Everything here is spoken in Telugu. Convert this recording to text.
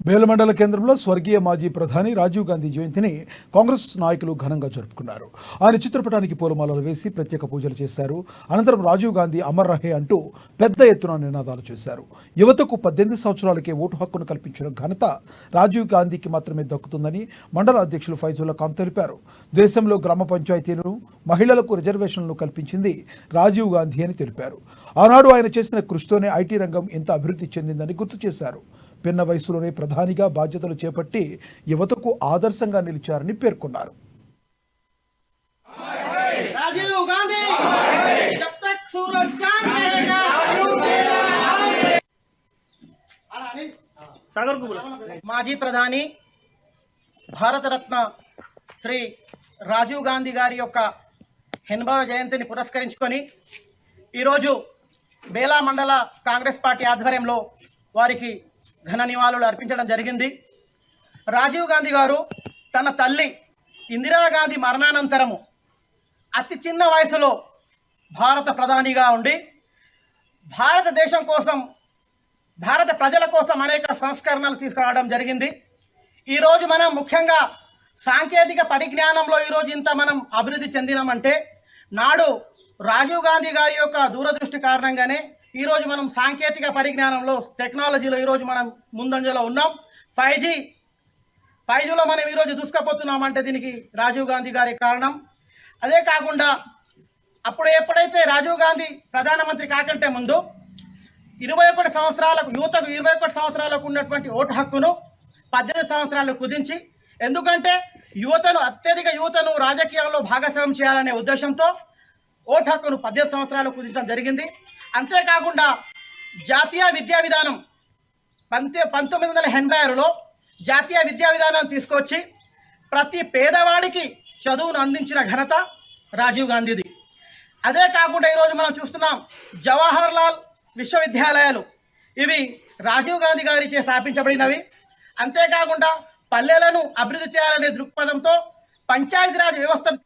బేల మండల కేంద్రంలో స్వర్గీయ మాజీ ప్రధాని రాజీవ్ గాంధీ జయంతిని కాంగ్రెస్ నాయకులు ఘనంగా జరుపుకున్నారు. ఆయన చిత్రపటానికి పూలమాలలు వేసి ప్రత్యేక పూజలు చేశారు. అనంతరం రాజీవ్ గాంధీ అమర్ రహే అంటూ పెద్ద ఎత్తున నినాదాలు చేశారు. యువతకు 18 సంవత్సరాలకే ఓటు హక్కును కల్పించిన ఘనత రాజీవ్ గాంధీకి మాత్రమే దక్కుతుందని మండల అధ్యక్షులు ఫైజుల్లా ఖాన్ తెలిపారు. దేశంలో గ్రామ పంచాయతీలను, మహిళలకు రిజర్వేషన్లను కల్పించింది రాజీవ్ గాంధీ అని తెలిపారు. ఆనాడు ఆయన చేసిన కృషితోనే ఐటీ రంగం ఎంత అభివృద్ధి చెందిందని గుర్తు చేశారు. పిన్న వయసులోనే ప్రధానిగా బాధ్యతలు చేపట్టి యువతకు ఆదర్శంగా నిలిచారని పేర్కొన్నారు. మాజీ ప్రధాని భారతరత్న శ్రీ రాజీవ్ గాంధీ గారి యొక్క 80వ జయంతిని పురస్కరించుకొని ఈరోజు బేలా మండల కాంగ్రెస్ పార్టీ ఆధ్వర్యంలో వారికి ఘన నివాళులు అర్పించడం జరిగింది. రాజీవ్ గాంధీ గారు తన తల్లి ఇందిరాగాంధీ మరణానంతరము అతి చిన్న వయసులో భారత ప్రధానిగా ఉండి భారతదేశం కోసం, భారత ప్రజల కోసం అనేక సంస్కరణలు తీసుకురావడం జరిగింది. ఈరోజు మనం ముఖ్యంగా సాంకేతిక పరిజ్ఞానంలో ఈరోజు ఇంత మనం అభివృద్ధి చెందినామంటే నాడు రాజీవ్ గాంధీ గారి యొక్క దూరదృష్టి కారణంగానే ఈరోజు మనం సాంకేతిక పరిజ్ఞానంలో, టెక్నాలజీలో ఈరోజు మనం ముందంజలో ఉన్నాం. 5Gలో మనం ఈరోజు దూసుకుపోతున్నామంటే దీనికి రాజీవ్ గాంధీ గారి కారణం. అదే కాకుండా అప్పుడు ఎప్పుడైతే రాజీవ్ గాంధీ ప్రధానమంత్రి కాకంటే ముందు 21 సంవత్సరాలకు యువతకు 21 సంవత్సరాలకు ఉన్నటువంటి ఓటు హక్కును 18 సంవత్సరాలకు కుదించి, ఎందుకంటే అత్యధిక యువతను రాజకీయాల్లో భాగస్వామ్యం చేయాలనే ఉద్దేశంతో ఓటు హక్కును 18 సంవత్సరాలకు కుదించడం జరిగింది. అంతేకాకుండా జాతీయ విద్యా విధానం 1986లో జాతీయ విద్యా విధానం తీసుకొచ్చి ప్రతి పేదవాడికి చదువును అందించిన ఘనత రాజీవ్ గాంధీది. అదే కాకుండా ఈరోజు మనం చూస్తున్నాం జవహర్ లాల్ విశ్వవిద్యాలయాలు, ఇవి రాజీవ్ గాంధీ గారిచే స్థాపించబడినవి. అంతేకాకుండా పల్లెలను అభివృద్ధి చేయాలనే దృక్పథంతో పంచాయతీరాజ్ వ్యవస్థను